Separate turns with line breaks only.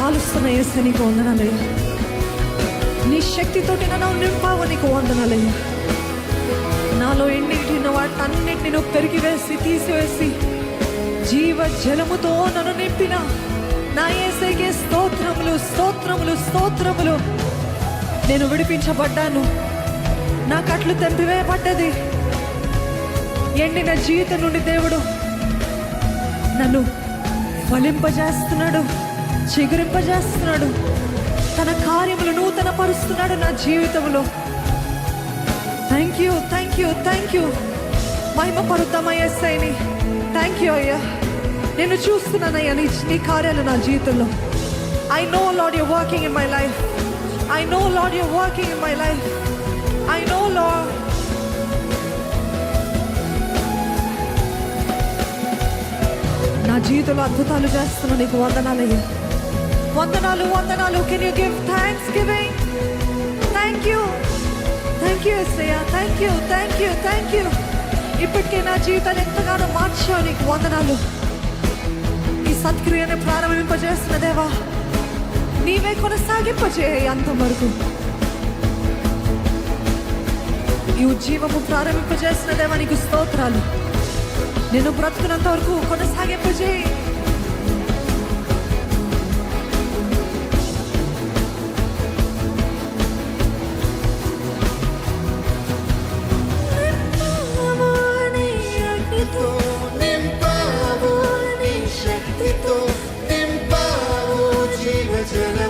కాలుస్తున్న యేసు నీకు వందనాలయ్యా. నీ శక్తితోటి నన్ను నింపావు, నీకు వందనాలయ్యా. నాలో ఎండిన వాటన్నిటిని నువ్వు పెరిగివేసి తీసివేసి జీవ జలముతో నన్ను నింపిన నా యేసయ్యకే స్తోత్రములు స్తోత్రములు స్తోత్రములు. నేను విడిపించబడ్డాను, నా కట్లు తెంపివేయబడ్డది. ఎండిన జీవితం నుండి దేవుడు నన్ను ఫలింపజేస్తున్నాడు, చిగురింపజేస్తున్నాడు. తన కార్యములు నూతన పరుస్తున్నాడు నా జీవితంలో. Thank you, thank you, thank you. మహిమ పరుద్దామా యేసయ్యని. థ్యాంక్ యూ అయ్యా. నేను చూస్తున్నానయ్యా నీ కార్యాలు నా జీవితంలో. I know Lord you working in my life. I know Lord you working in my life. I know Lord. నా జీవితంలో అద్భుతాలు చేస్తున్నా, నీకు వందనాలయ్యా. వందనాలు వందనాలు. Can you give thanksgiving? Thank you, thank you యేసయ్యా. Thank you, thank you, thank you. ఇప్పటికే నా జీవితాన్ని ఎంతగానో మార్చావు, నీకు వందనాలు. ఈ సత్క్రియను ప్రారంభింపజేస్తున్న దేవా, నీవే కొనసాగింపజేయ అంతవరకు. ఈ ఉజ్జీవము ప్రారంభింపజేసిన దేవా, నీకు స్తోత్రాలు. నేను బ్రతుకున్నంత వరకు కొనసాగింపజేయి.
నింపావు నీ శక్తితో, నింపావు జీవ జల